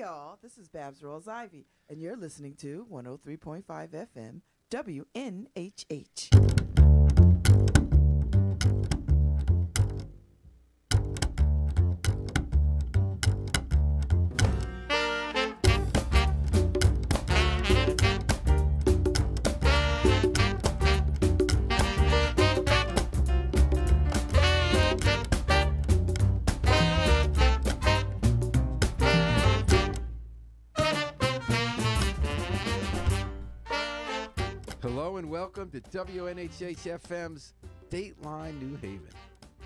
all. This is Babs Rolls Ivy, and you're listening to 103.5 FM WNHH. Hello and welcome to WNHH FM's Dateline New Haven.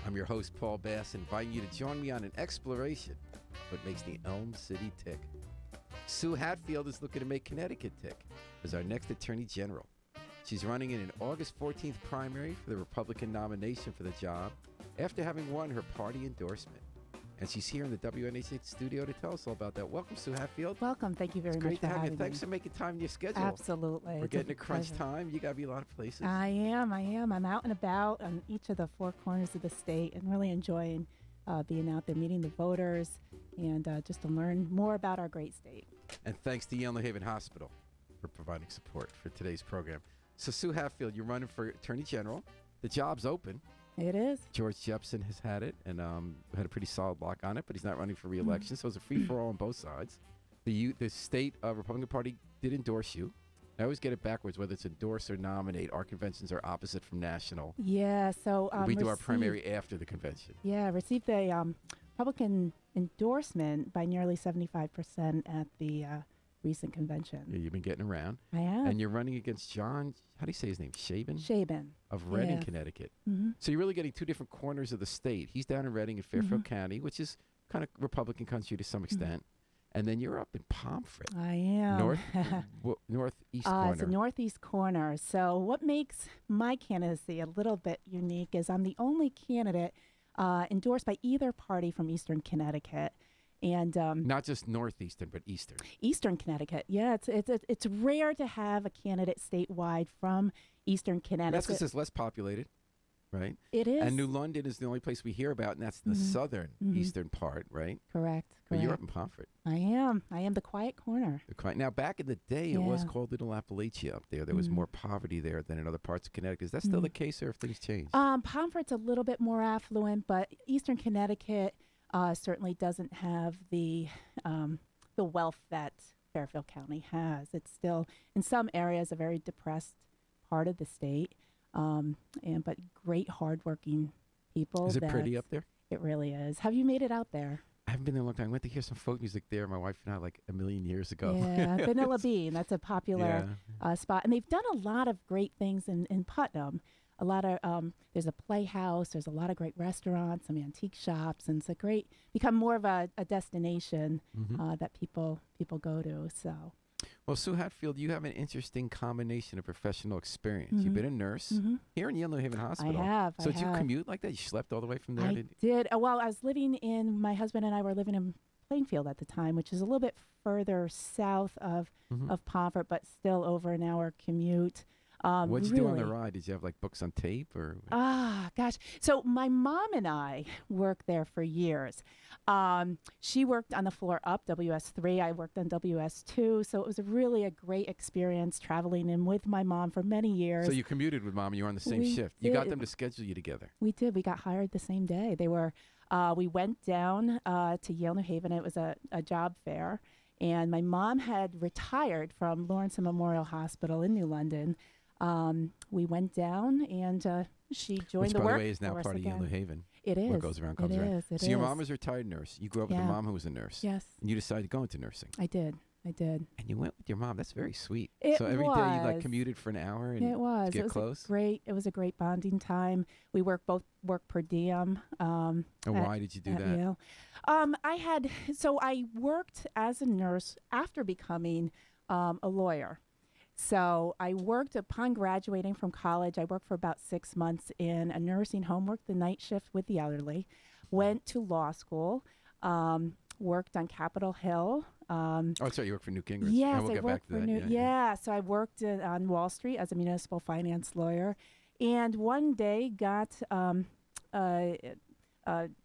I'm your host, Paul Bass, inviting you to join me on an exploration of what makes the Elm City tick. Sue Hatfield is looking to make Connecticut tick as our next Attorney General. She's running in an August 14th primary for the Republican nomination for the job after having won her party endorsement. And she's here in the WNHH studio to tell us all about that. Welcome, Sue Hatfield. Welcome. Thank you very much for having me. Thanks for making time in your schedule. Absolutely. We're getting a crunch time. You got to be a lot of places. I am. I'm out and about on each of the four corners of the state and really enjoying being out there, meeting the voters, and just to learn more about our great state. And thanks to Yale New Haven Hospital for providing support for today's program. So, Sue Hatfield, you're running for Attorney General. The job's open. It is. George Jepson has had it and had a pretty solid lock on it, but he's not running for re-election, so it's a free-for-all on both sides. The state Republican Party did endorse you. I always get it backwards, whether it's endorse or nominate. Our conventions are opposite from national. Yeah, so we do our primary after the convention. Yeah, received a Republican endorsement by nearly 75% at the recent convention. Yeah, you've been getting around. I have. And you're running against John, how do you say his name? Shaban. Of Reading, Yes. Connecticut. Mm-hmm. So you're really getting two different corners of the state. He's down in Reading in Fairfield County, which is kind of Republican country to some extent. And then you're up in Pomfret. I am. Northeast corner. It's a northeast corner. So what makes my candidacy a little bit unique is I'm the only candidate endorsed by either party from Eastern Connecticut. And not just northeastern, but eastern. Eastern Connecticut, yeah, it's rare to have a candidate statewide from Eastern Connecticut. That's because it's less populated, right? It is. And New London is the only place we hear about, and that's the southern eastern part, right? Correct. But you're up in Pomfret. I am the quiet corner. Now, back in the day, it was called Little Appalachia up there. There was more poverty there than in other parts of Connecticut. Is that still the case, or have things changed? Pomfret's a little bit more affluent, but Eastern Connecticut certainly doesn't have the wealth that Fairfield County has. It's still, in some areas, a very depressed part of the state, but great, hardworking people. Is it pretty up there? It really is. Have you made it out there? I haven't been there in a long time. I went to hear some folk music there, my wife and I, like a million years ago. Yeah, Vanilla Bean. That's a popular spot. And they've done a lot of great things in Putnam. A lot of there's a playhouse. There's a lot of great restaurants, some antique shops, and it's become more of a destination that people go to. So, well, Sue Hatfield, you have an interesting combination of professional experience. You've been a nurse here in Yale New Haven Hospital. I have. So did you commute like that? You slept all the way from there? I did. Well, I was living my husband and I were living in Plainfield at the time, which is a little bit further south of Pomfret, but still over an hour commute. What did you do on the ride? Did you have like books on tape or? Gosh. So my mom and I worked there for years. She worked on the floor up, WS3. I worked on WS2. So it was really a great experience traveling in with my mom for many years. So you commuted with Mom and you were on the same shift. You got them to schedule you together. We did. We got hired the same day. We went down to Yale New Haven. It was a job fair. And my mom had retired from Lawrence and Memorial Hospital in New London. We went down and she joined the work. Which, by the way, is now part of Yale New Haven. It is. What goes around comes around. So your mom was a retired nurse. You grew up with a mom who was a nurse. Yes. And you decided to go into nursing. I did. And you went with your mom. That's very sweet. So every day you commuted for an hour and get close? It was a great bonding time. We both worked per diem. And why did you do that? Yale. I worked as a nurse after becoming a lawyer. So I worked upon graduating from college. I worked for about 6 months in a nursing home, worked the night shift with the elderly, went to law school, worked on Capitol Hill. Sorry, you worked for Newt Gingrich. Yes, we'll I get worked back to for that. So I worked on Wall Street as a municipal finance lawyer, and one day got a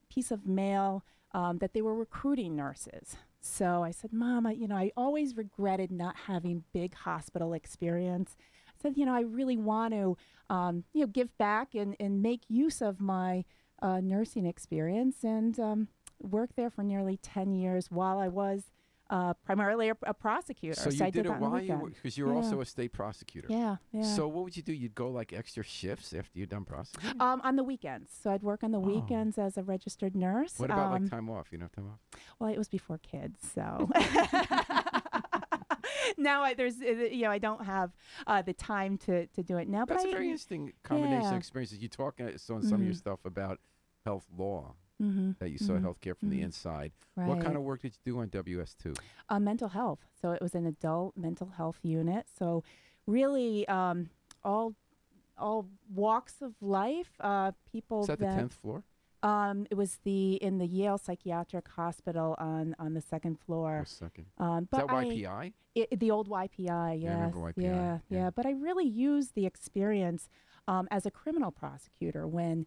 piece of mail that they were recruiting nurses So I said, Mama, I always regretted not having big hospital experience. I said, I really want to, give back and make use of my nursing experience, and worked there for nearly 10 years while I was primarily a prosecutor. So you I did it that on the while you were, weekend. because you're also a state prosecutor. Yeah, yeah. So what would you do? You'd go like extra shifts after you're done prosecuting? On the weekends. So I'd work on the Oh. weekends as a registered nurse. What about like time off? You don't have time off? Well, it was before kids, so now I don't have the time to do it now. That's but a very interesting combination of yeah. experiences. You talk on some of your stuff about health law, that you saw healthcare from the inside. Right. What kind of work did you do on WS2? Mental health. So it was an adult mental health unit. So really, all walks of life. People Is that the 10th floor? It was in the Yale Psychiatric Hospital on the second floor. Or second. But Is that YPI? The old YPI, yes. I remember YPI, Yeah. yeah. But I really used the experience as a criminal prosecutor when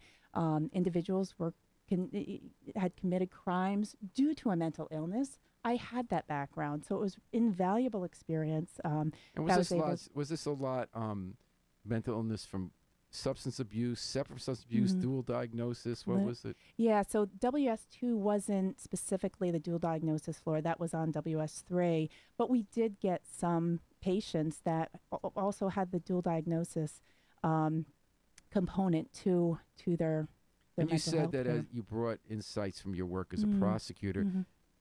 individuals had committed crimes due to a mental illness. I had that background, so it was invaluable experience. And was this a lot mental illness from substance abuse, separate substance abuse, dual diagnosis? What was it? Yeah, so WS2 wasn't specifically the dual diagnosis floor. That was on WS3. But we did get some patients that also had the dual diagnosis component to their And you mental said health that care. as you brought insights from your work as a prosecutor.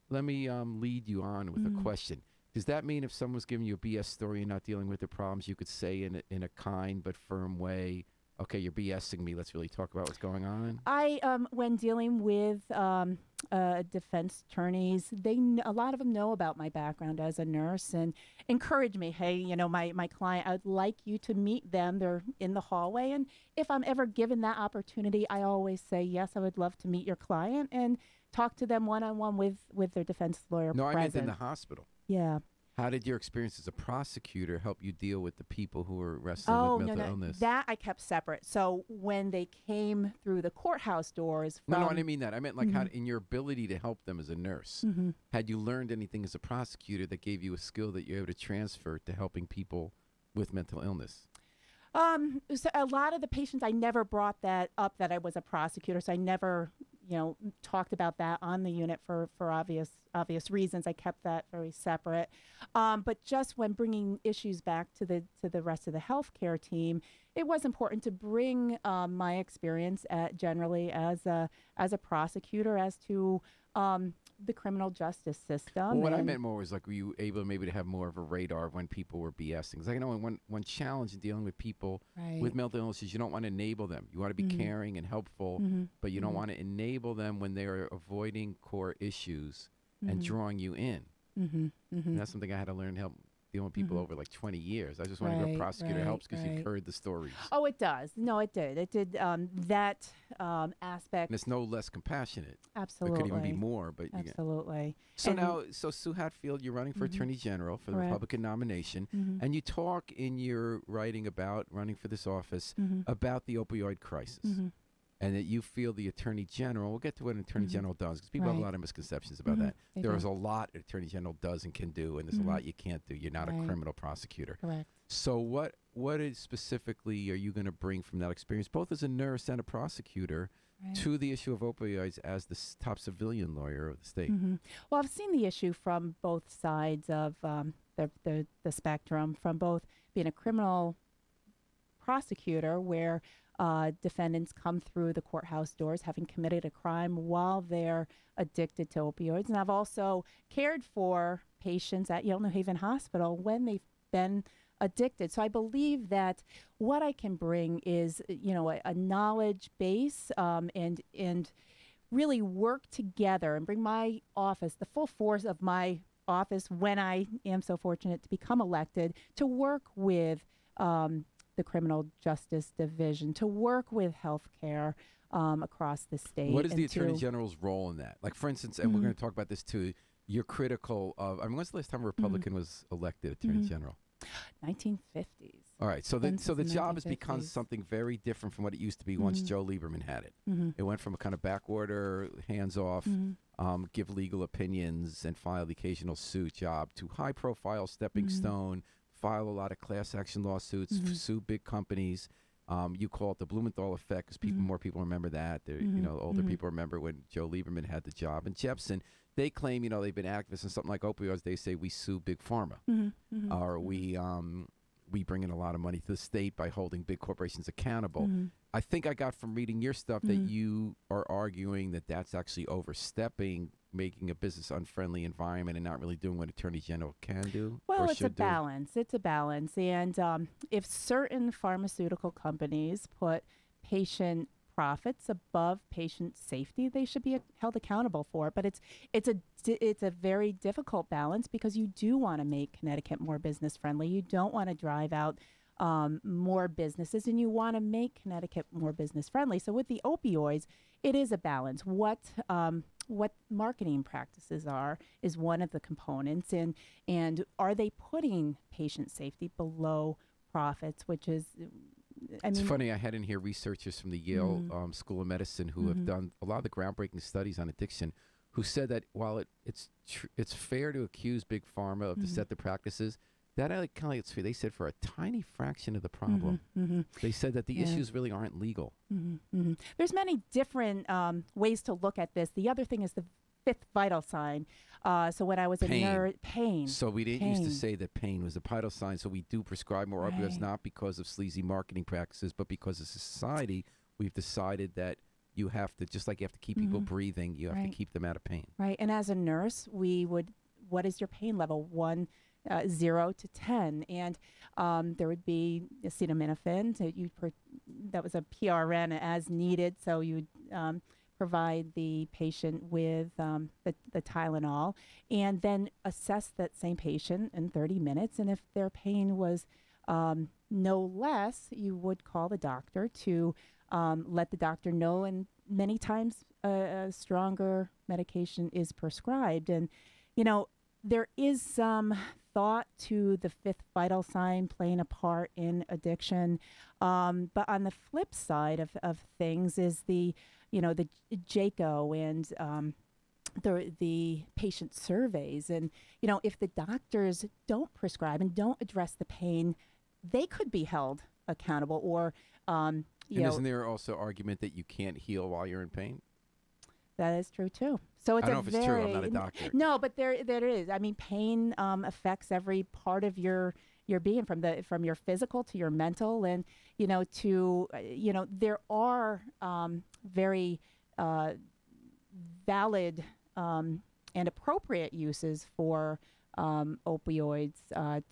Let me lead you on with a question. Does that mean if someone's giving you a BS story and not dealing with the problems, you could say in a kind but firm way, okay, you're BSing me, let's really talk about what's going on? When dealing with defense attorneys, a lot of them know about my background as a nurse and encourage me, hey, my client, I'd like you to meet them. They're in the hallway. And if I'm ever given that opportunity, I always say, yes, I would love to meet your client and talk to them one-on-one with their defense lawyer No, present. I meant in the hospital. Yeah. How did your experience as a prosecutor help you deal with the people who were wrestling with mental illness? That I kept separate. So when they came through the courthouse doors No, I didn't mean that. I meant like how in your ability to help them as a nurse, had you learned anything as a prosecutor that gave you a skill that you're able to transfer to helping people with mental illness? So a lot of the patients, I never brought that up that I was a prosecutor. So I never, talked about that on the unit for obvious reasons. I kept that very separate. But just when bringing issues back to the rest of the healthcare team, it was important to bring my experience generally as a prosecutor as to the criminal justice system. Well, what I meant more was like, were you able maybe to have more of a radar of when people were BSing? Because I know one challenge in dealing with people with mental illness is you don't want to enable them. You want to be caring and helpful, but you don't want to enable them when they're avoiding core issues and drawing you in. And that's something I had to learn to help dealing with people over like 20 years. I just wanted to be a prosecutor helps because you heard the stories. Oh, it does. No, it did. It did that aspect. And it's no less compassionate. Absolutely. It could even be more. But absolutely. So Sue Hatfield, you're running for Attorney General for the Republican nomination, and you talk in your writing about running for this office about the opioid crisis. And that you feel the Attorney General, we'll get to what an Attorney General does, because people have a lot of misconceptions about that. There is a lot an Attorney General does and can do, and there's a lot you can't do. You're not a criminal prosecutor. Correct. So what is specifically are you going to bring from that experience, both as a nurse and a prosecutor, to the issue of opioids as the top civilian lawyer of the state? Well, I've seen the issue from both sides of the spectrum, from both being a criminal prosecutor where defendants come through the courthouse doors having committed a crime while they're addicted to opioids. And I've also cared for patients at Yale New Haven Hospital when they've been addicted. So I believe that what I can bring is, a knowledge base and really work together and bring my office, the full force of my office when I am so fortunate to become elected, to work with the Criminal Justice Division, to work with healthcare across the state. What is the Attorney General's role in that? Like, for instance, and we're going to talk about this too, you're critical of, when's the last time a Republican was elected Attorney General? 1950s. All right, so the Since so the the job has become 1950s. something very different from what it used to be once Mhm. Joe Lieberman had it. Mhm. It went from a kind of backwater, hands-off, Mhm. give legal opinions and file the occasional suit job to high-profile stepping Mhm. stone, file a lot of class action lawsuits, Mhm. sue big companies. You call it the Blumenthal effect because Mhm. more people remember that. Mhm. Older Mhm. people remember when Joe Lieberman had the job. And Jepsen, they claim, they've been activists in something like opioids. They say we sue big pharma, Mhm. Mhm. or Mhm. we bring in a lot of money to the state by holding big corporations accountable. Mhm. I think I got from reading your stuff that Mhm. you are arguing that that's actually overstepping, making a business unfriendly environment and not really doing what Attorney General can do Well, or it's a should do. balance. It's a balance. And if certain pharmaceutical companies put patient profits above patient safety, they should be held accountable for it. But it's a very difficult balance because you do want to make Connecticut more business friendly. You don't want to drive out more businesses, and you want to make Connecticut more business friendly. So with the opioids, it is a balance. What marketing practices are is one of the components, and are they putting patient safety below profits, which is, It's funny, I had in here researchers from the Yale Mhm. School of Medicine who have Mhm. done a lot of the groundbreaking studies on addiction, who said that while it's fair to accuse big pharma of Mhm. deceptive practices, that kind of they said for a tiny fraction of the problem. Mhm. Mhm. They said that the Yeah. issues really aren't legal. Mhm. There's many different ways to look at this. The other thing is the fifth vital sign. So when I was Pain. a nurse, pain. So we didn't used to Pain. say that pain was a vital sign. So we do prescribe more opioids, Right. not because of sleazy marketing practices, but because as a society, we've decided that you have to, just like you have to keep people Mhm. breathing, you have to Right. keep them out of pain. Right. And as a nurse, what is your pain level? 0 to 10. And there would be acetaminophen. So that was a PRN as needed. So you would provide the patient with the Tylenol and then assess that same patient in 30 minutes. And if their pain was no less, you would call the doctor to let the doctor know. And many times a stronger medication is prescribed. And, there is some thought to the fifth vital sign playing a part in addiction. But on the flip side of things is the JACO and the patient surveys. And, if the doctors don't prescribe and don't address the pain, they could be held accountable or, And isn't there also argument that you can't heal while you're in pain? that is true too. So it's I don't know if it's true. I'm not a doctor. No, but there is. I mean, pain affects every part of your being, from your physical to your mental, and there are very valid and appropriate uses for opioids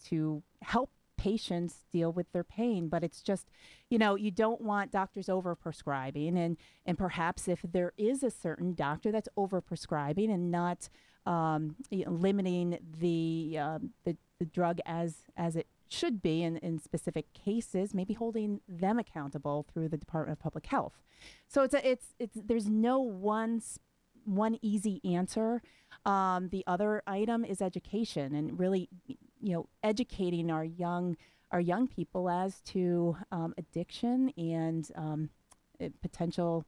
to help patients deal with their pain. But it's just, you don't want doctors over-prescribing, and perhaps if there is a certain doctor that's over-prescribing and not limiting the drug as it should be in specific cases, maybe holding them accountable through the Department of Public Health. So there's no one easy answer. The other item is education, and really, educating our young people as to addiction and potential,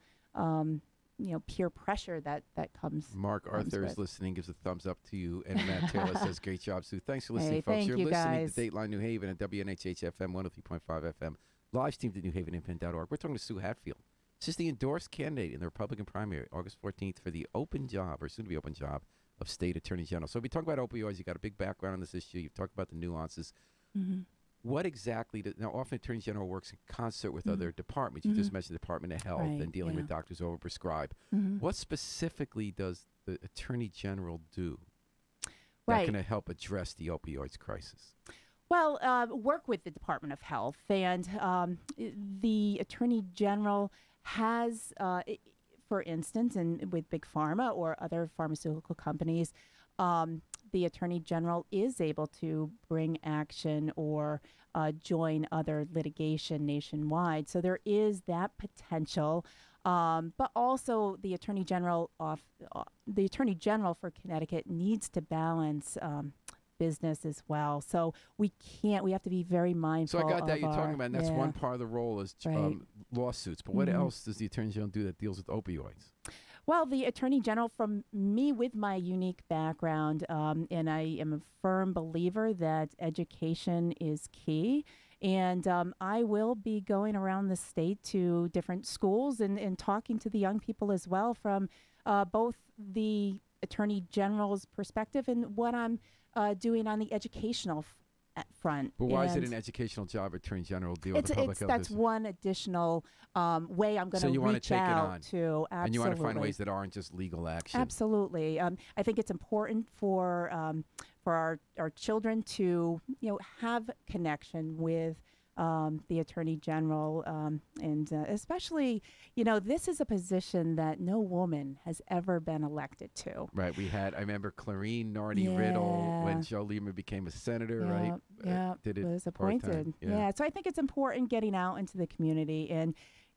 peer pressure that comes. Mark Arthur is listening, gives a thumbs up to you, and Matt Taylor says, "Great job, Sue." Thanks for listening, Hey, folks. thank You're you, listening guys. to Dateline New Haven at WNHH FM 103.5 FM, live streamed at newhavenindependent.org. We're talking to Sue Hatfield. She's the endorsed candidate in the Republican primary, August 14th, for the open job, or soon-to-be open job, of State Attorney General. So we talk about opioids. You've got a big background on this issue. You've talked about the nuances. Mm-hmm. What exactly now, often Attorney General works in concert with Mhm. other departments. You just mentioned the Department of Health Right, and dealing with yeah. doctors who overprescribe. Mm-hmm. What specifically does the Attorney General do that Right. can help address the opioids crisis? Well, work with the Department of Health, and the Attorney General has, for instance, and with Big Pharma or other pharmaceutical companies, the Attorney General is able to bring action or join other litigation nationwide. So there is that potential. But also, the Attorney General for Connecticut needs to balance business as well. So we have to be very mindful. So I got that of you're talking our- about, and that's yeah. one part of the role is Right. lawsuits. But what Mhm. else does the Attorney General do that deals with opioids? Well, the Attorney General, from me with my unique background, and I am a firm believer that education is key. And I will be going around the state to different schools and talking to the young people as well from both the Attorney General's perspective and what I'm doing on the educational front. But why is it And an educational job, Attorney General, deal with the public health that's issue? one additional way I'm going So to you wanna reach take it out on, to. Absolutely. And you want to find ways that aren't just legal action. Absolutely. I think it's important for our children to have connection with the Attorney General, and especially this is a position that no woman has ever been elected to. Right. I remember Clarine Nardi-Riddle when Joe Lieberman became a senator, right? Yeah, Did it was part-time. appointed. Yeah. So I think it's important getting out into the community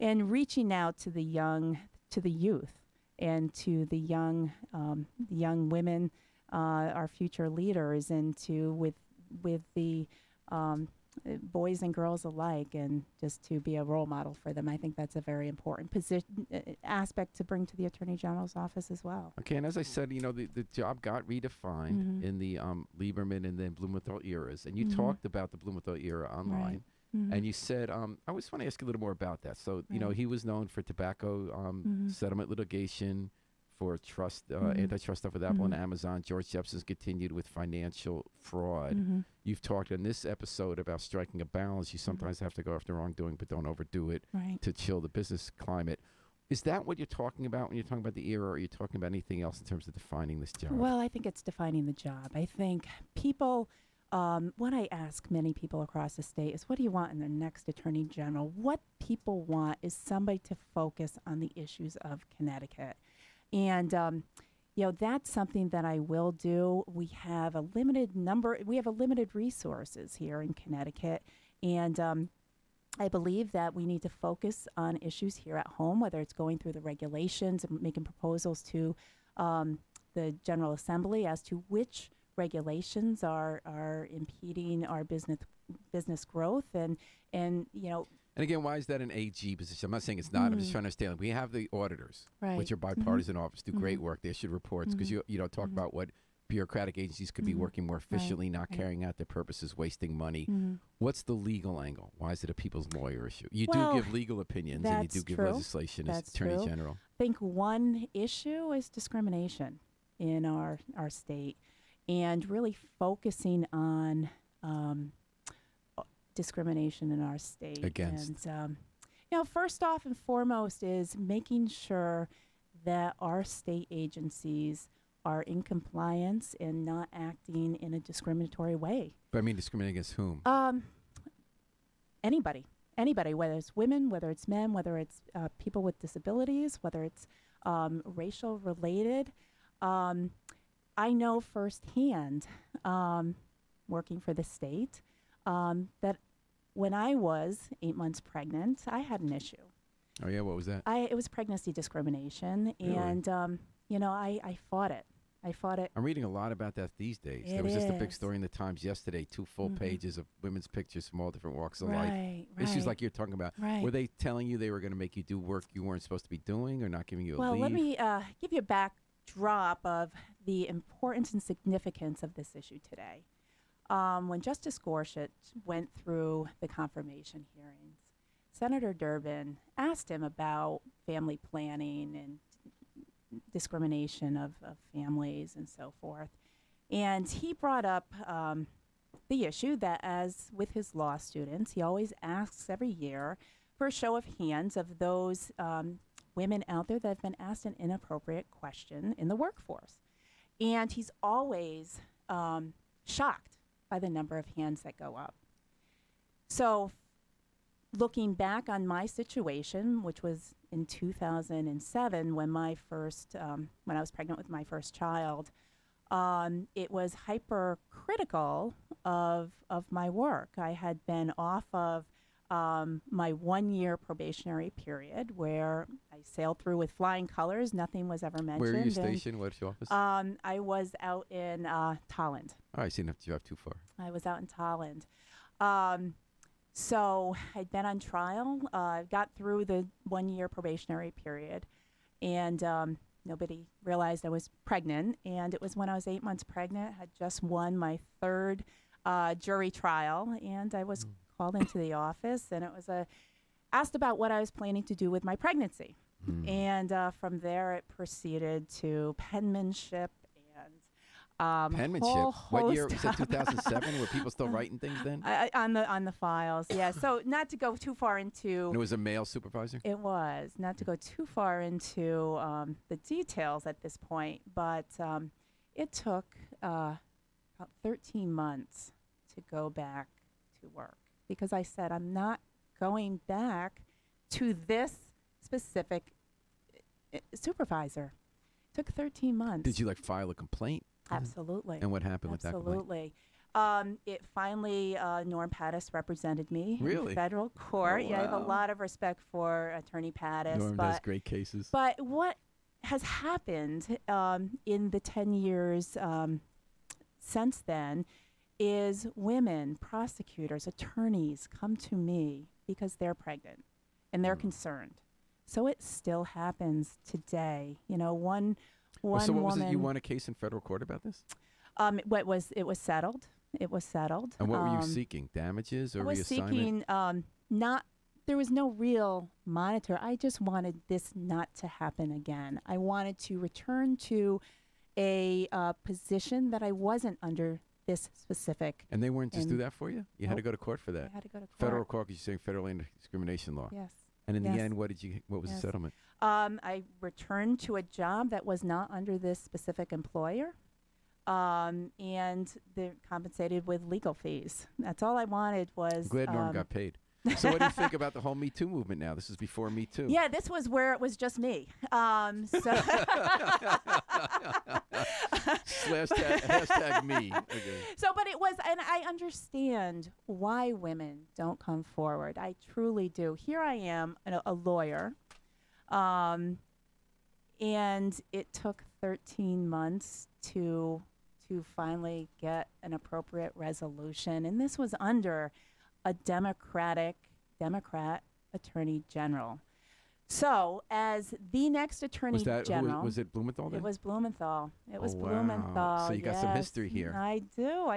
and reaching out to the youth, and to the young women, our future leaders, and with the boys and girls alike, and just to be a role model for them. I think that's a very important aspect to bring to the Attorney General's office as well. Okay, and as I said, the job got redefined in the Lieberman and then Blumenthal eras, and you talked about the Blumenthal era online. Right. Mm-hmm. And you said, I just want to ask you a little more about that. So, Right. He was known for tobacco settlement litigation, for antitrust stuff with Apple and Amazon. George Jefferson's continued with financial fraud. You've talked in this episode about striking a balance. You sometimes have to go after wrongdoing, but don't overdo it Right. to chill the business climate. Is that what you're talking about when you're talking about the era, or are you talking about anything else in terms of defining this job? Well, I think it's defining the job. I think people, what I ask many people across the state is, what do you want in the next Attorney General? What people want is somebody to focus on the issues of Connecticut. And, that's something that I will do. We have a limited resources here in Connecticut. And I believe that we need to focus on issues here at home, whether it's going through the regulations and making proposals to the General Assembly as to which regulations are impeding our business growth. And And again, why is that an AG position? I'm not saying it's not. I'm just trying to understand. We have the auditors, Right. which are bipartisan office, do great work. They issue reports because you talk about what bureaucratic agencies could be working more efficiently, not carrying out their purposes, wasting money. What's the legal angle? Why is it a people's lawyer issue? You do give legal opinions, and you do give legislation as Attorney General. I think one issue is discrimination in our state, and really focusing on discrimination in our state. Against. And, first off and foremost is making sure that our state agencies are in compliance and not acting in a discriminatory way. But I mean, discriminating against whom? Anybody, whether it's women, whether it's men, whether it's people with disabilities, whether it's racial related. I know firsthand, working for the state, that when I was 8 months pregnant, I had an issue. Oh, yeah? What was that? It was pregnancy discrimination, Really? and I fought it. I'm reading a lot about that these days. It There was just a big is. story in the Times yesterday, 2 full pages of women's pictures from all different walks of life. Right, Issues like you're talking about. Right. Were they telling you they were going to make you do work you weren't supposed to be doing, or not giving you a Well, leave? let me give you a backdrop of the importance and significance of this issue today. When Justice Gorsuch went through the confirmation hearings, Senator Durbin asked him about family planning and discrimination of families and so forth. And he brought up the issue that, as with his law students, he always asks every year for a show of hands of those women out there that have been asked an inappropriate question in the workforce. And he's always shocked by the number of hands that go up. So looking back on my situation, which was in 2007 when I was pregnant with my first child, it was hypercritical of my work. I had been off of my 1-year probationary period where I sailed through with flying colors. Nothing was ever mentioned. Where are you and, stationed? What's your office? I was out in Tolland. All right, so you didn't have to drive too far. I was out in Tolland. So I'd been on trial, got through the 1-year probationary period, and nobody realized I was pregnant. And it was when I was 8 months pregnant, had just won my third jury trial, and I was called into the office, and it was asked about what I was planning to do with my pregnancy. And from there, it proceeded to penmanship and Penmanship. What year? Was that 2007? Were people still writing things then? on the files, yeah. So not to go too far into. And it was a male supervisor? It was not to go too far into the details at this point, but it took about 13 months to go back to work because I said I'm not going back to this specific supervisor. It took 13 months. Did you file a complaint? Absolutely. And what happened with that complaint? Absolutely. It finally, Norm Pattis represented me Really? in federal court. Oh, Yeah, I have a wow. lot of respect for Attorney Pattis. Norm does great cases. But what has happened in the 10 years since then is women, prosecutors, attorneys come to me because they're pregnant and they're concerned. So it still happens today. You know, one So what woman. was it? You won a case in federal court about this? It was settled. It was settled. And what were you seeking? Damages or I was reassignment? seeking there was no real monitor. I just wanted this not to happen again. I wanted to return to a position that I wasn't under this specific. And they weren't just do that for you? You had to go to court for that? I had to go to court. Federal court because you're saying federal anti-discrimination law. Yes. And in the Yes. end, what was the Yes. settlement? I returned to a job that was not under this specific employer, and they're compensated with legal fees. That's all I wanted was. I'm glad Norm got paid. So what do you think about the whole Me Too movement now? This is before Me Too. Yeah, this was where it was just me. Hashtag me. Okay. So, but it was, and I understand why women don't come forward. I truly do. Here I am, a lawyer, and it took 13 months to finally get an appropriate resolution, and this was under a Democrat Attorney General. So, as the next Attorney General, was it Blumenthal then? it was Blumenthal. It was wow. Blumenthal. So you got some yes. history here. I do.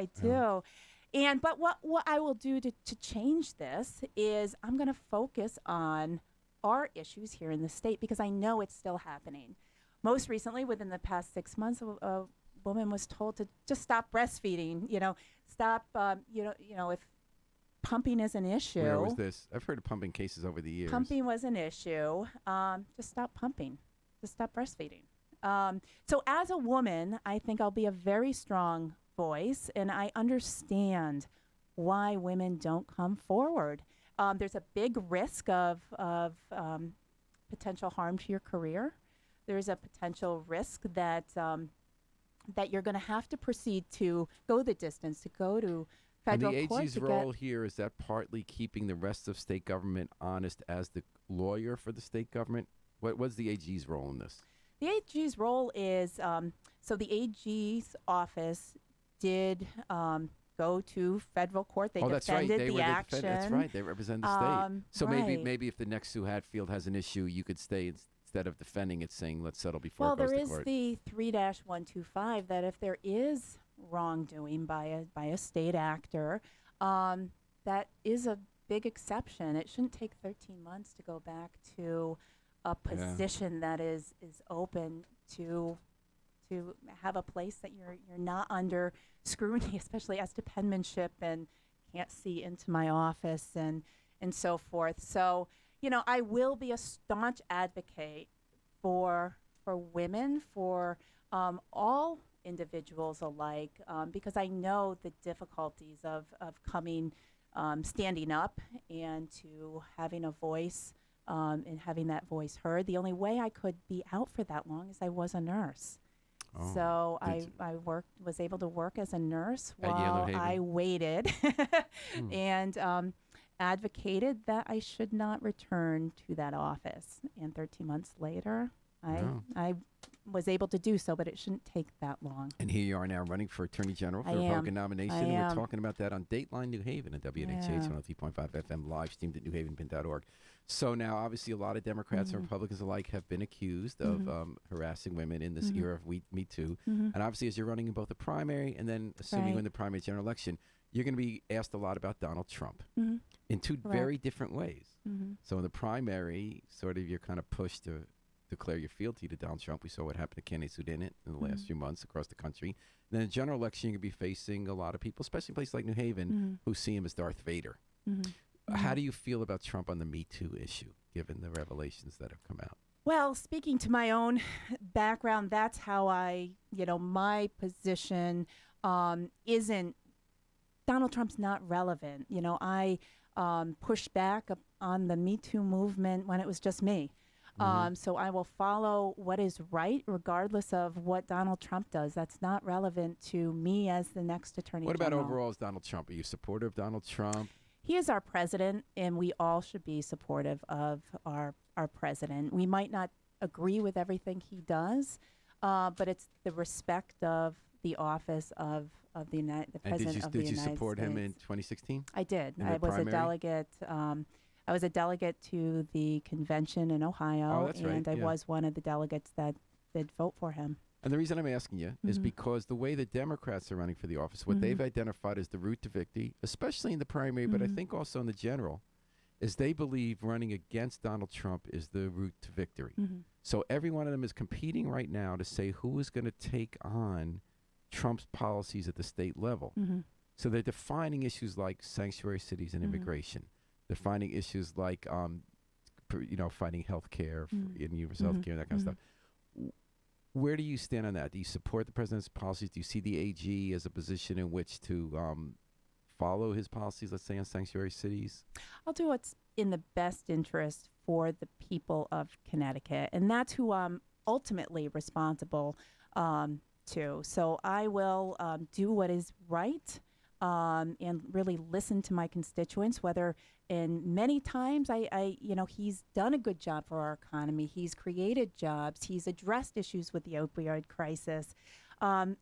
And but what I will do to change this is I'm going to focus on our issues here in the state because I know it's still happening. Most recently, within the past 6 months, a woman was told to just stop breastfeeding. Stop. If pumping is an issue. Where was this? I've heard of pumping cases over the years. Pumping was an issue. Just stop pumping. Just stop breastfeeding. So as a woman, I think I'll be a very strong voice, and I understand why women don't come forward. There's a big risk of potential harm to your career. There's a potential risk that you're going to have to proceed to go the distance, to go to federal and the court. AG's role here, is that partly keeping the rest of state government honest as the lawyer for the state government? What's the AG's role in this? The AG's role is, so the AG's office did go to federal court. They that's right. defended the action. That's right. They represent the state. So right. maybe if the next Sue Hatfield has an issue, you could stay instead of defending it, saying let's settle before it goes to court. Well, there is the 3-125 that if there is wrongdoing by a state actor, that is a big exception. It shouldn't take 13 months to go back to a position that is open to have a place that you're not under scrutiny, especially as to penmanship and can't see into my office and so forth. So, I will be a staunch advocate for women, for all individuals alike, because I know the difficulties of coming, standing up and to having a voice and having that voice heard. The only way I could be out for that long is I was a nurse. Oh, so I was able to work as a nurse At Yale while New Haven. I waited. And advocated that I should not return to that office. And 13 months later, I was able to do so, but it shouldn't take that long. And here you are now running for Attorney General for I a am. Republican nomination. I And we're am. talking about that on Dateline New Haven at WNHH Yeah. 103.5 FM, live streamed at newhavenpin.org. So now, obviously, a lot of Democrats and Republicans alike have been accused of harassing women in this era of Me Too. And obviously, as you're running in both the primary and then assuming you win the primary general election, you're going to be asked a lot about Donald Trump in two very different ways. So in the primary, sort of you're kind of pushed to declare your fealty to Donald Trump. We saw what happened to candidates who didn't in the last few months across the country. And then in the general election, you're going to be facing a lot of people, especially in places like New Haven, who see him as Darth Vader. How do you feel about Trump on the Me Too issue, given the revelations that have come out? Well, speaking to my own background, that's how my position isn't, Donald Trump's not relevant. I pushed back on the Me Too movement when it was just me. So I will follow what is right, regardless of what Donald Trump does. That's not relevant to me as the next Attorney General. What about overall as Donald Trump? Are you supportive of Donald Trump? He is our president, and we all should be supportive of our president. We might not agree with everything he does, but it's the respect of the office of the President of the United States. And did you support him in 2016? I did. In I the was primary? a delegate. I was a delegate to the convention in Ohio, Oh, that's right, and I yeah. was one of the delegates that did vote for him. And the reason I'm asking you is because the way the Democrats are running for the office, what they've identified as the route to victory, especially in the primary, but I think also in the general, is they believe running against Donald Trump is the route to victory. So every one of them is competing right now to say who is going to take on Trump's policies at the state level. So they're defining issues like sanctuary cities and immigration. They're finding issues like, fighting health care and universal health care and that kind of stuff. Where do you stand on that? Do you support the president's policies? Do you see the AG as a position in which to follow his policies, let's say, on sanctuary cities? I'll do what's in the best interest for the people of Connecticut, and that's who I'm ultimately responsible to. So I will do what is right and really listen to my constituents, whether and many times he's done a good job for our economy. He's created jobs. He's addressed issues with the opioid crisis,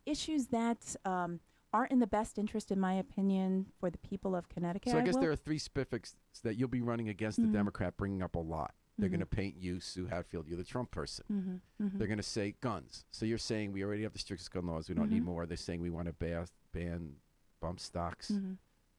issues that aren't in the best interest, in my opinion, for the people of Connecticut. So I guess there are three specifics that you'll be running against the Democrat, bringing up a lot. They're going to paint you, Sue Hatfield, you're the Trump person. They're going to say guns. So you're saying we already have the strictest gun laws. We don't need more. They're saying we want to ban bump stocks.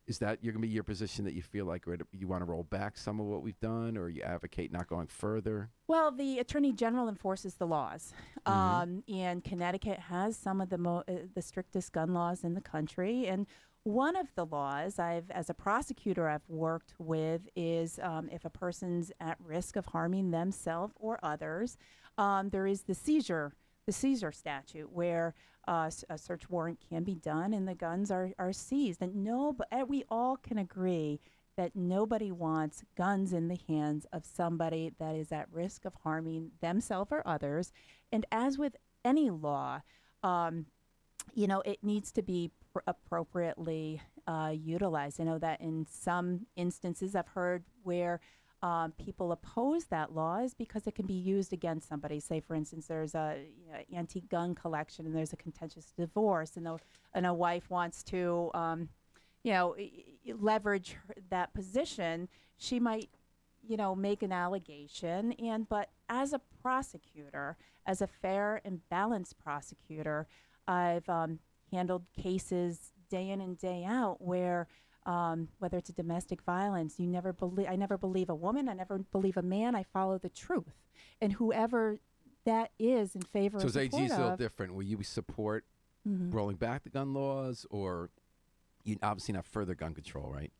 Is that you're going to be your position that you feel like you want to roll back some of what we've done, or you advocate not going further? Well, the Attorney General enforces the laws, and Connecticut has some of the strictest gun laws in the country. And one of the laws as a prosecutor, I've worked with is if a person's at risk of harming themselves or others, there is the seizure statute where a search warrant can be done and the guns are seized. And we all can agree that nobody wants guns in the hands of somebody that is at risk of harming themselves or others. And as with any law, it needs to be appropriately utilized. I know that in some instances I've heard where people oppose that law is because it can be used against somebody. Say, for instance, there's a antique gun collection and there's a contentious divorce, and a wife wants to, leverage that position. She might, make an allegation, but as a prosecutor, as a fair and balanced prosecutor, I've handled cases day in and day out where whether it's a domestic violence, I never believe a woman, I never believe a man, I follow the truth. And whoever that is in favor so of support So AG's a little of, different. Will you support rolling back the gun laws, or you obviously not further gun control, right?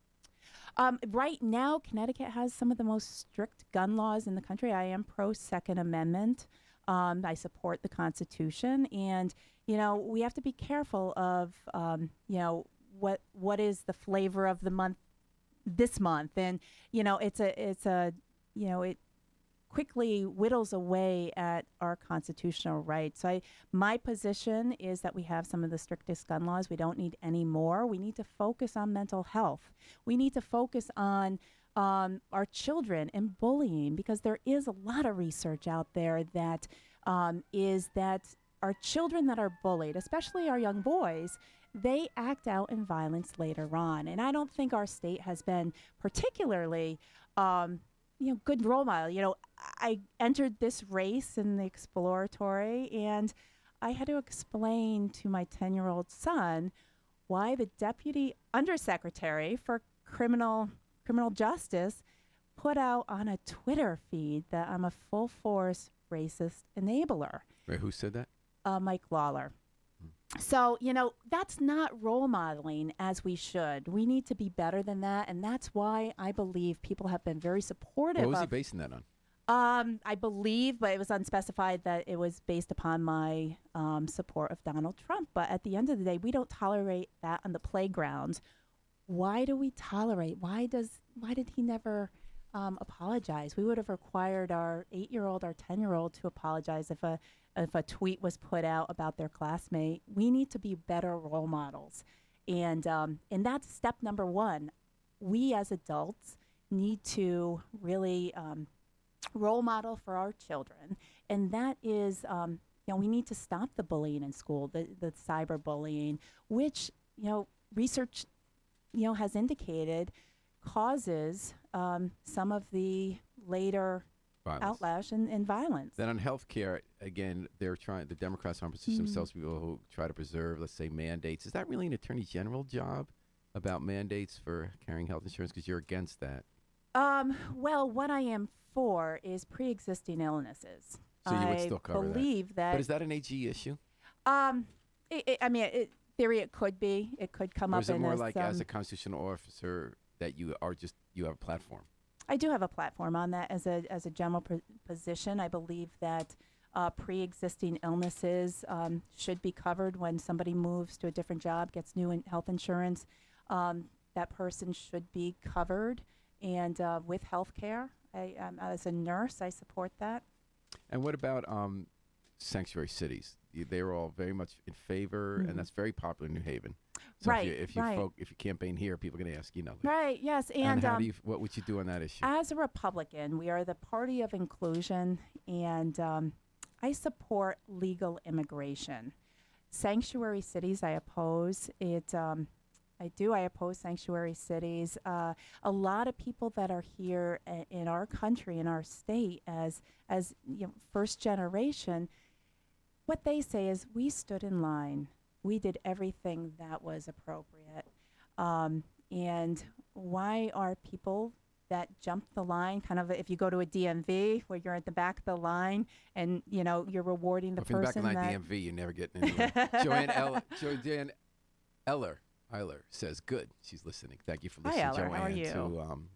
Right now, Connecticut has some of the most strict gun laws in the country. I am pro Second Amendment. I support the Constitution, and we have to be careful of what is the flavor of the month this month. And it quickly whittles away at our constitutional rights. So my position is that we have some of the strictest gun laws. We don't need any more. We need to focus on mental health. We need to focus on our children and bullying, because there is a lot of research out there that is that our children that are bullied, especially our young boys, they act out in violence later on. And I don't think our state has been particularly good role model. I entered this race in the exploratory, and I had to explain to my 10-year-old son why the deputy undersecretary for criminal justice put out on a Twitter feed that I'm a full force racist enabler. Right, who said that? Mike Lawler. So, that's not role modeling as we should. We need to be better than that, and that's why I believe people have been very supportive. What was he basing that on? I believe, but it was unspecified, that it was based upon my support of Donald Trump. But at the end of the day, we don't tolerate that on the playground. Why do we tolerate? Why did he never apologize? We would have required our 8-year-old, our 10-year-old to apologize if a tweet was put out about their classmate. We need to be better role models. And that's step number one. We as adults need to really role model for our children. And that is, we need to stop the bullying in school, the cyberbullying, which, research, has indicated causes some of the later Violence. outlash and violence. Then on health care, again, the Democrats arm position themselves, people who try to preserve, let's say, mandates. Is that really an attorney general job about mandates for carrying health insurance? Because you're against that. Well, what I am for is pre-existing illnesses. So you would still cover that. I believe that. But is that an AG issue? Theory, it could be. It could come or up is it in more this, like as a constitutional officer that you have a platform? I do have a platform on that as a general position. I believe that pre-existing illnesses should be covered when somebody moves to a different job, gets new health insurance. That person should be covered, and with health care. As a nurse, I support that. And what about sanctuary cities? They're all very much in favor, and that's very popular in New Haven. So right. If you campaign here, people are going to ask, Right. Yes. And what would you do on that issue? As a Republican, we are the party of inclusion, and I support legal immigration. Sanctuary cities, I oppose it. I oppose sanctuary cities. A lot of people that are here in our country, in our state, as first generation, what they say is, we stood in line. We did everything that was appropriate. And why are people that jump the line, kind of, if you go to a DMV where you're at the back of the line and you're rewarding the person if you're in the back of the line DMV, you're never getting anywhere. Joanne Eiler says, good. She's listening. Thank you for listening, Hi, Eiler. Joanne, How are you?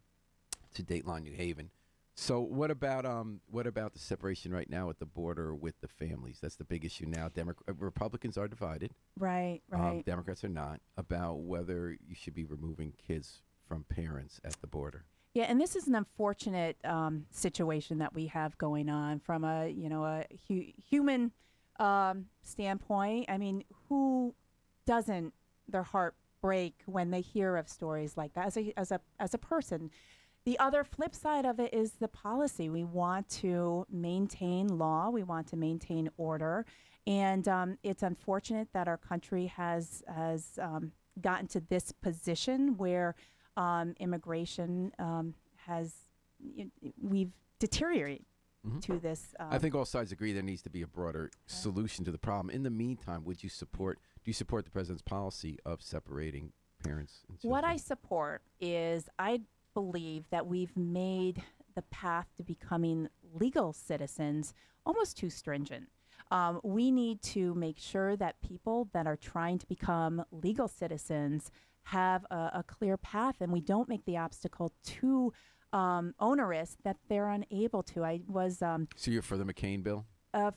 to Dateline New Haven. So what about the separation right now at the border with the families? That's the big issue now. Republicans are divided. Right. Democrats are not, about whether you should be removing kids from parents at the border. Yeah, and this is an unfortunate situation that we have going on from a human standpoint. I mean, who doesn't their heart break when they hear of stories like that as a person? The other flip side of it is the policy. We want to maintain law. We want to maintain order. And it's unfortunate that our country has gotten to this position where immigration we've deteriorated to this. I think all sides agree there needs to be a broader solution to the problem. In the meantime, do you support the president's policy of separating parents and children? What I support is I believe that we've made the path to becoming legal citizens almost too stringent. We need to make sure that people that are trying to become legal citizens have a clear path, and we don't make the obstacle too onerous that they're unable to. I was so you're for the McCain bill?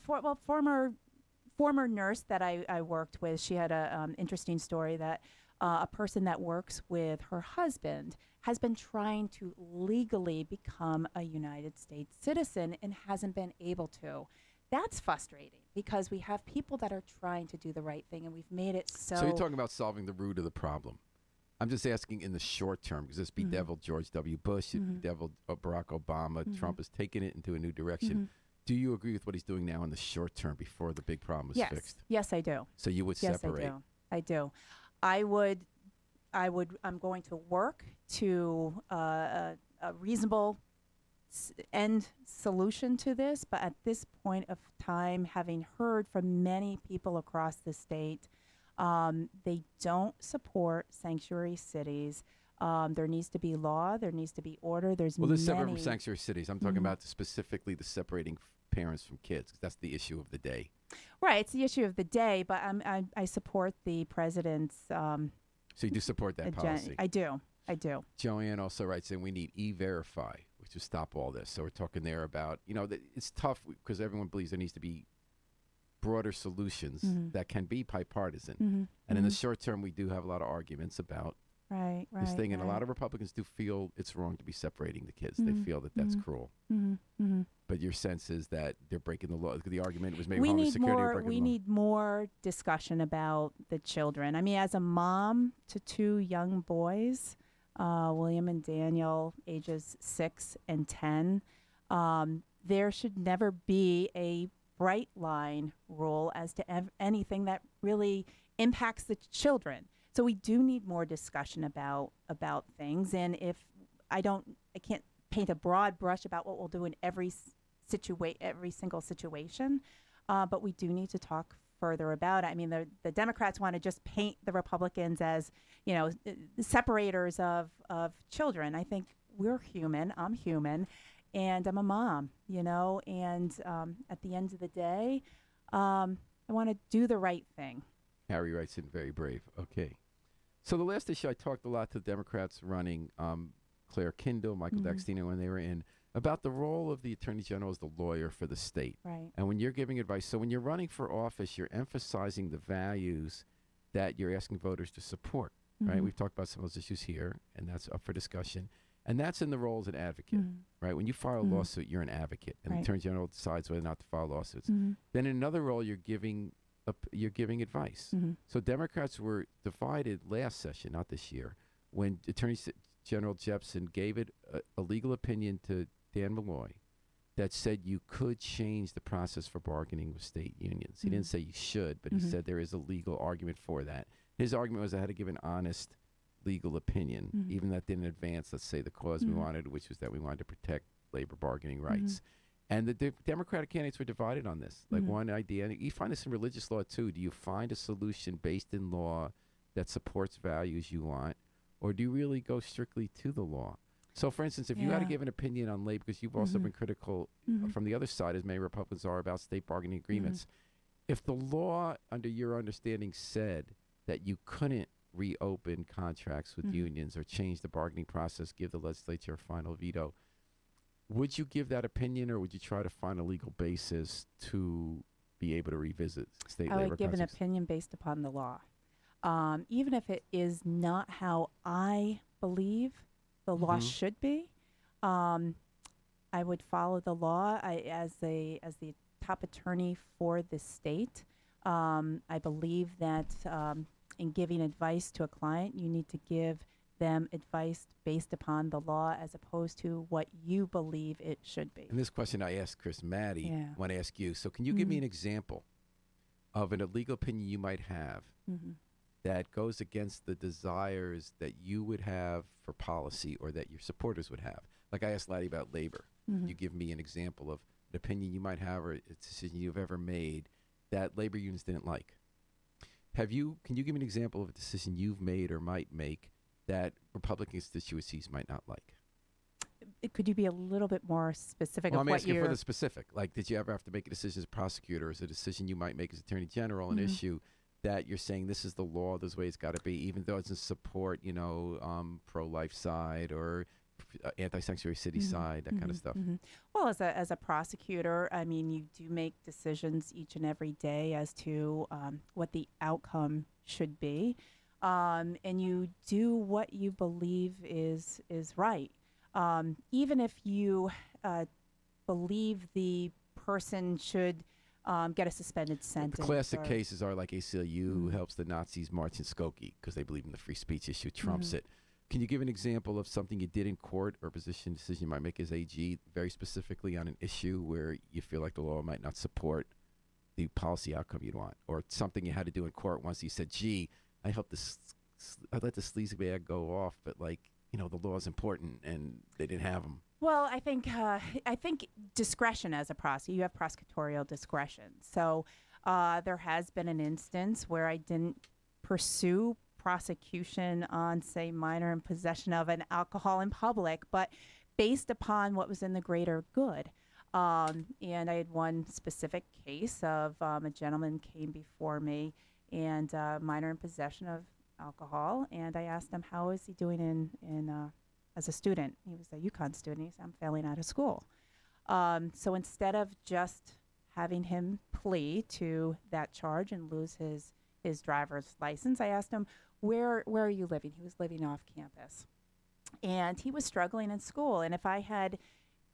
Former nurse that I worked with, she had a interesting story that a person that works with her husband has been trying to legally become a United States citizen and hasn't been able to. That's frustrating because we have people that are trying to do the right thing, and we've made it so. So you're talking about solving the root of the problem. I'm just asking in the short term, because this bedeviled George W. Bush, it bedeviled Barack Obama. Trump has taken it into a new direction. Do you agree with what he's doing now in the short term before the big problem is fixed? Yes, I do. So you would Yes, separate? I do. I'm going to work to a reasonable end solution to this, but at this point of time, having heard from many people across the state, they don't support sanctuary cities. There needs to be law. There needs to be order. There's separate from sanctuary cities. I'm talking about specifically the separating parents from kids, 'cause that's the issue of the day. Right, it's the issue of the day, but I support the president's. So you do support that policy? I do. Joanne also writes in, we need E-Verify, which will stop all this. So we're talking there about, it's tough because everyone believes there needs to be broader solutions that can be bipartisan. And in the short term, we do have a lot of arguments about this thing. And a lot of Republicans do feel it's wrong to be separating the kids. They feel that that's cruel. But your sense is that they're breaking the law. The argument was maybe Homeland Security. We need more discussion about the children. I mean, as a mom to two young boys, William and Daniel, ages 6 and 10, there should never be a bright line rule as to anything that really impacts the children. So we do need more discussion about things. And if I can't paint a broad brush about what we'll do in every single situation, but we do need to talk further about it. I mean, the Democrats want to just paint the Republicans as, the separators of children. I think we're human. I'm human, and I'm a mom. And at the end of the day, I want to do the right thing. Harry writes in, very brave. Okay. So the last issue, I talked a lot to the Democrats running, Claire Kindle, Michael D'Agostino, when they were in, about the role of the Attorney General as the lawyer for the state. Right. And when you're giving advice, so when you're running for office, you're emphasizing the values that you're asking voters to support, right? We've talked about some of those issues here, and that's up for discussion. And that's in the role as an advocate, right? When you file a lawsuit, you're an advocate, and the Attorney General decides whether or not to file lawsuits. Then in another role, you're giving advice. So Democrats were divided last session, not this year, when Attorney General Jepsen gave it a legal opinion to Dan Malloy that said you could change the process for bargaining with state unions. He didn't say you should, but he said there is a legal argument for that. His argument was I had to give an honest legal opinion, even that didn't advance, let's say, the cause we wanted, which was that we wanted to protect labor bargaining rights. And the Democratic candidates were divided on this. Like one idea, and you find this in religious law too. Do you find a solution based in law that supports values you want, or do you really go strictly to the law? So, for instance, if you had to give an opinion on labor, because you've also been critical from the other side, as many Republicans are, about state bargaining agreements, if the law, under your understanding, said that you couldn't reopen contracts with unions or change the bargaining process, give the legislature a final veto, would you give that opinion, or would you try to find a legal basis to be able to revisit state labor contracts? I would give an opinion based upon the law. Even if it is not how I believe the law should be, I would follow the law. As the top attorney for the state, I believe that in giving advice to a client, you need to give them advice based upon the law as opposed to what you believe it should be. And this question I asked Chris Maddie, I want to ask you. So can you give me an example of an illegal opinion you might have that goes against the desires that you would have for policy or that your supporters would have? Like I asked Laddie about labor. You give me an example of an opinion you might have or a decision you've ever made that labor unions didn't like. Can you give me an example of a decision you've made or might make that Republican constituencies might not like? Could you be a little bit more specific? Well, I'm asking for the specific. Like, did you ever have to make a decision as a prosecutor, or is a decision you might make as Attorney General, an issue that you're saying this is the law, this way it's got to be, even though it doesn't support, pro-life side or anti-sanctuary city side, that kind of stuff? Well, as a prosecutor, I mean, you do make decisions each and every day as to what the outcome should be. and you do what you believe is right. Even if you believe the person should get a suspended The sentence. classic or- cases are like ACLU, who helps the Nazis march in Skokie because they believe in the free speech issue, trumps it. Can you give an example of something you did in court or a decision you might make as AG, very specifically on an issue where you feel like the law might not support the policy outcome you'd want, or something you had to do in court once you said, gee, I let the sleazy bag go off, but like, the law is important and they didn't have them. Well, I think discretion as a prosecutor, you have prosecutorial discretion. So there has been an instance where I didn't pursue prosecution on, say, minor in possession of an alcohol in public, but based upon what was in the greater good. And I had one specific case of a gentleman came before me and minor in possession of alcohol, and I asked him, how is he doing in as a student? He was a UConn student. He said, I'm failing out of school. So instead of just having him plea to that charge and lose his driver's license, I asked him, where are you living? He was living off campus. And he was struggling in school. And if I had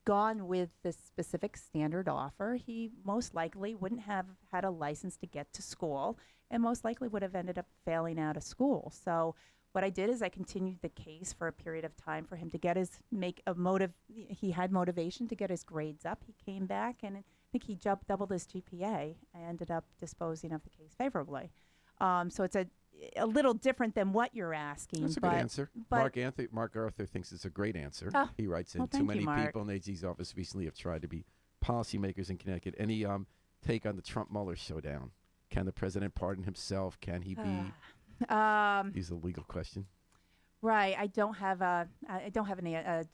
gone with the specific standard offer, he most likely wouldn't have had a license to get to school and most likely would have ended up failing out of school. So what I did is I continued the case for a period of time for him to get he had motivation to get his grades up. He came back and I think he doubled his GPA. I ended up disposing of the case favorably. So it's a little different than what you're asking. That's a good answer. Mark Arthur thinks it's a great answer. Oh, He writes in, well, too thank many you, Mark. people in AG's office recently have tried to be policymakers in Connecticut. Any take on the Trump-Mueller showdown? Can the president pardon himself? Can he be? These are a legal question. Right. I don't have a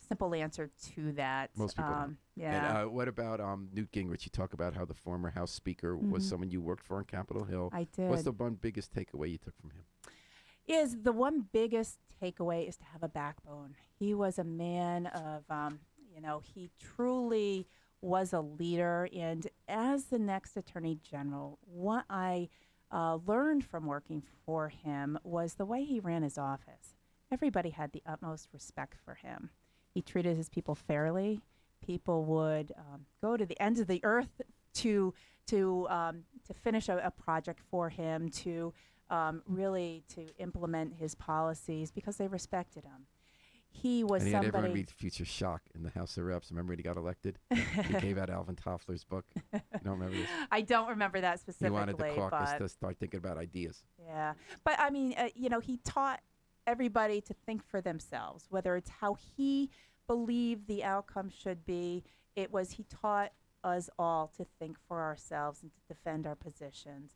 simple answer to that. Most people don't. Yeah. And what about Newt Gingrich? You talk about how the former House Speaker was someone you worked for on Capitol Hill. I did. What's the one biggest takeaway you took from him? Is the one biggest takeaway is to have a backbone. He was a man of, he truly was a leader. And as the next Attorney General, what I learned from working for him was the way he ran his office. Everybody had the utmost respect for him. He treated his people fairly. People would go to the ends of the earth to finish a project for him, to really to implement his policies because they respected him. He was and he somebody. had everyone read Future Shock in the House of Reps. Remember when he got elected? He gave out Alvin Toffler's book. You don't remember this? I don't remember that He specifically. wanted the caucus but to start thinking about ideas. yeah, but I mean, he taught everybody to think for themselves, whether it's how he believed the outcome should be. He taught us all to think for ourselves and to defend our positions.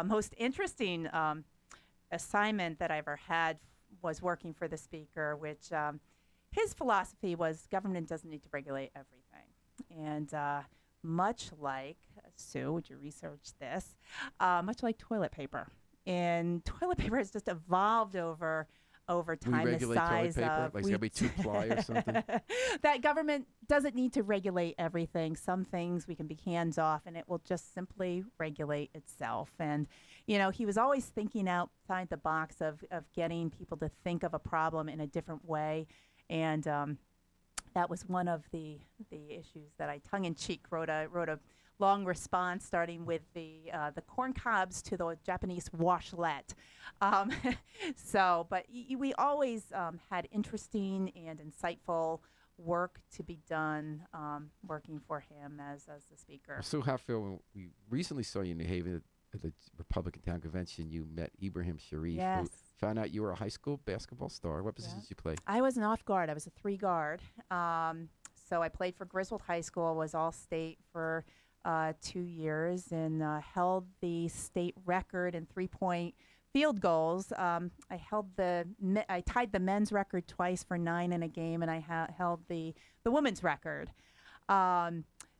Most interesting assignment that I ever had was working for the speaker, which his philosophy was government doesn't need to regulate everything. And much like, Sue, would you research this? Much like toilet paper. And toilet paper has just evolved over time. We The regulate size toilet paper? of Like it's got to be two-ply or something? That government doesn't need to regulate everything. Some things we can be hands off and it will just simply regulate itself. And, he was always thinking outside the box of getting people to think of a problem in a different way. And that was one of the issues that I tongue-in-cheek wrote a long response, starting with the corn cobs to the Japanese washlet. But we always had interesting and insightful work to be done working for him as the speaker. Sue Hatfield, we recently saw you in New Haven at the Republican Town Convention. You met Ibrahim Sharif, Yes. who found out you were a high school basketball star. What position did you play? I was an off guard. I was a 3 guard. So I played for Griswold High School, was all state for 2 years, and held the state record in 3-point field goals. I tied the men's record twice for 9 in a game, and I held the women's record.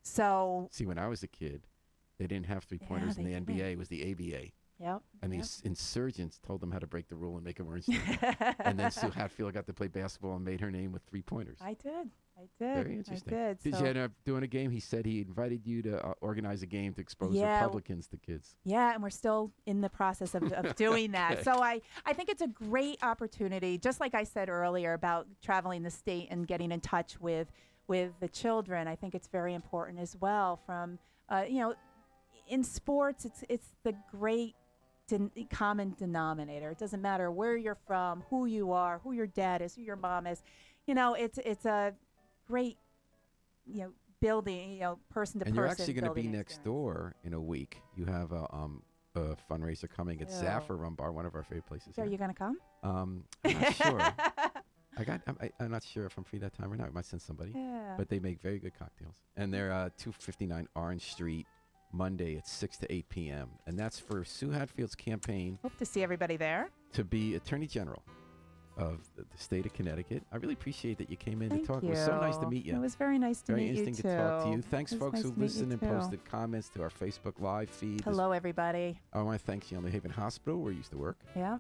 See, when I was a kid, they didn't have 3-pointers in the they NBA. didn't. It was the ABA. Yep. And yep. the insurgents told them how to break the rule and make them orange. And then Sue Hatfield got to play basketball and made her name with 3-pointers. I did. I did. Very interesting. I did. Did So you end up doing a game? He said he invited you to organize a game to expose Yeah. Republicans to kids. Yeah, and we're still in the process of doing that. Okay. So I think it's a great opportunity, just like I said earlier about traveling the state and getting in touch with the children. I think it's very important as well. From in sports, it's the great common denominator. It doesn't matter where you're from, who you are, who your dad is, who your mom is. It's a great building, person to person. And you're actually going to be building next experience. door in a week. You have a fundraiser coming at Ew. Zaffer Rum Bar, one of our favorite places. So are here. you going to come? I'm not sure. I'm not sure if I'm free that time or not. I might send somebody. Yeah. But they make very good cocktails. And they're 259 Orange Street, Monday at 6 to 8 p.m. And that's for Sue Hatfield's campaign Hope to see everybody there. to be Attorney General of the state of Connecticut. I really appreciate that you came in Thank to talk. you. It was so nice to meet you. It was very nice to Very meet you interesting too. to talk to you. Thanks, It was folks, nice who to meet you listened and too. posted comments to our Facebook Live feed. Hello, everybody. I want to thank New Haven Hospital, where I used to work, Yeah.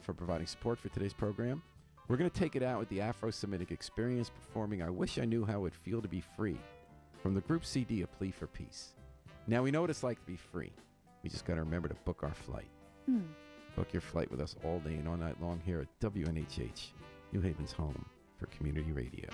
for providing support for today's program. We're going to take it out with the Afro-Semitic Experience performing I Wish I Knew How It Would Feel to Be Free from the group CD A Plea for Peace. Now, we know what it's like to be free. We just got to remember to book our flight. Book your flight with us all day and all night long here at WNHH, New Haven's home for community radio.